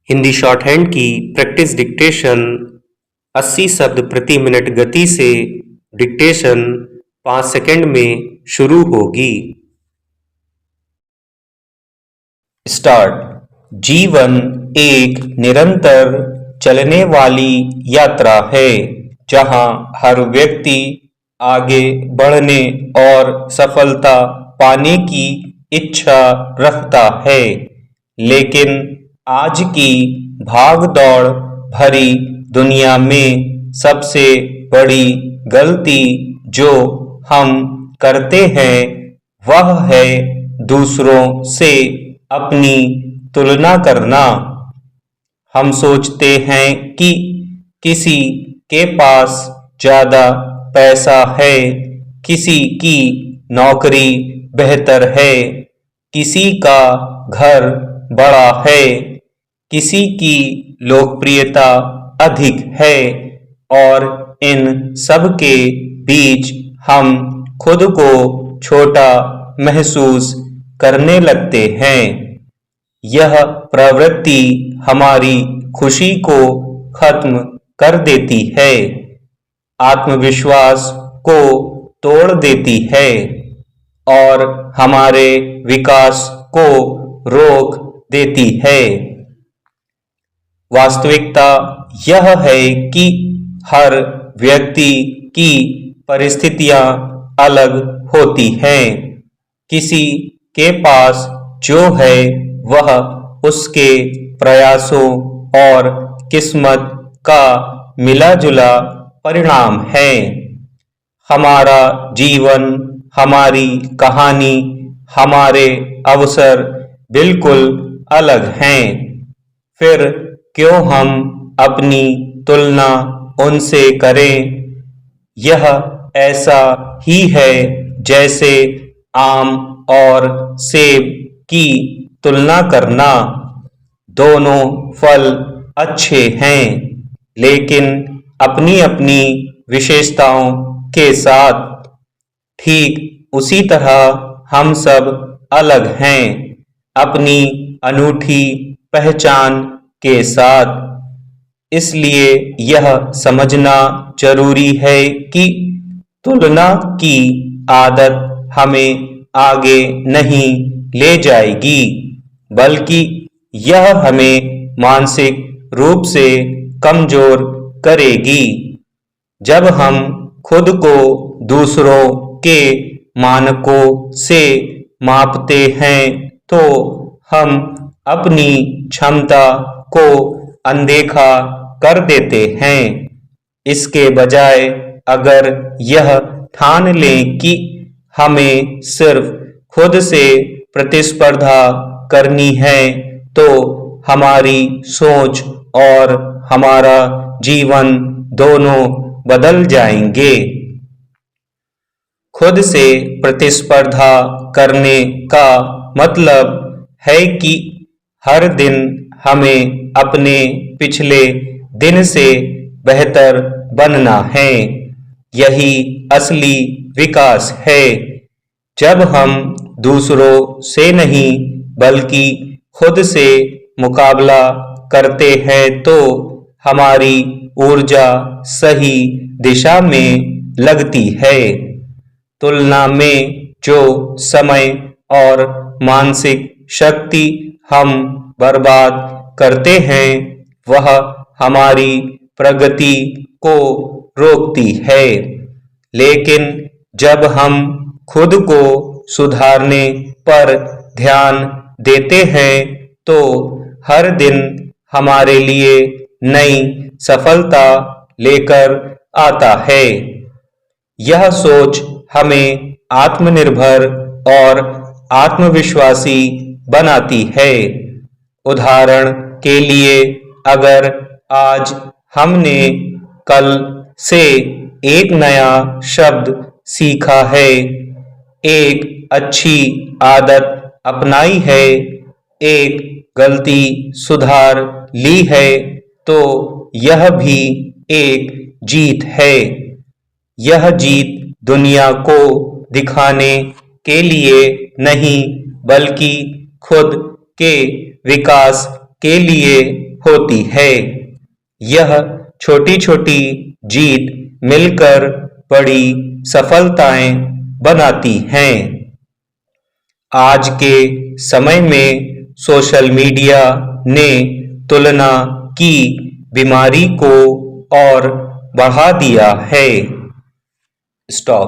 Hindi short hand की practice dictation 80 शब्द प्रति मिनट गति से डिक्टेशन 5 सेकंड में शुरू होगी। स्टार्ट। जीवन एक निरंतर चलने वाली यात्रा है जहां हर व्यक्ति आगे बढ़ने और सफलता पाने की इच्छा रखता है, लेकिन आज की भाग-दौड़ भरी दुनिया में सबसे बड़ी गलती जो हम करते हैं वह है दूसरों से अपनी तुलना करना। हम सोचते हैं कि किसी के पास ज़्यादा पैसा है, किसी की नौकरी बेहतर है, किसी का घर बड़ा है, किसी की लोकप्रियता अधिक है और इन सब के बीच हम खुद को छोटा महसूस करने लगते हैं। यह प्रवृत्ति हमारी खुशी को खत्म कर देती है, आत्मविश्वास को तोड़ देती है और हमारे विकास को रोक देती है। वास्तविकता यह है कि हर व्यक्ति की परिस्थितियां अलग होती हैं। किसी के पास जो है वह उसके प्रयासों और किस्मत का मिला-जुला परिणाम है। हमारा जीवन, हमारी कहानी, हमारे अवसर बिल्कुल अलग हैं। फिर क्यों हम अपनी तुलना उनसे करें? यह ऐसा ही है जैसे आम और सेब की तुलना करना। दोनों फल अच्छे हैं, लेकिन अपनी अपनी विशेषताओं के साथ। ठीक उसी तरह हम सब अलग हैं, अपनी अनूठी पहचान के साथ। इसलिए यह समझना जरूरी है कि तुलना की आदत हमें आगे नहीं ले जाएगी, बल्कि यह हमें मानसिक रूप से कमजोर करेगी। जब हम खुद को दूसरों के मानकों से मापते हैं तो हम अपनी क्षमता को अनदेखा कर देते हैं। इसके बजाय अगर यह ठान लें कि हमें सिर्फ खुद से प्रतिस्पर्धा करनी है, तो हमारी सोच और हमारा जीवन दोनों बदल जाएंगे। खुद से प्रतिस्पर्धा करने का मतलब है कि हर दिन हमें अपने पिछले दिन से बेहतर बनना है। यही असली विकास है। जब हम दूसरों से नहीं बल्कि खुद से मुकाबला करते हैं तो हमारी ऊर्जा सही दिशा में लगती है। तुलना में जो समय और मानसिक शक्ति हम बर्बाद करते हैं वह हमारी प्रगति को रोकती है। लेकिन जब हम खुद को सुधारने पर ध्यान देते हैं तो हर दिन हमारे लिए नई सफलता लेकर आता है। यह सोच हमें आत्मनिर्भर और आत्मविश्वासी बनाती है। उदाहरण के लिए, अगर आज हमने कल से एक नया शब्द सीखा है, एक अच्छी आदत अपनाई है, एक गलती सुधार ली है, तो यह भी एक जीत है। यह जीत दुनिया को दिखाने के लिए नहीं, बल्कि खुद के विकास के लिए होती है। यह छोटी छोटी जीत मिलकर बड़ी सफलताएं बनाती हैं। आज के समय में सोशल मीडिया ने तुलना की बीमारी को और बढ़ा दिया है। स्टॉप।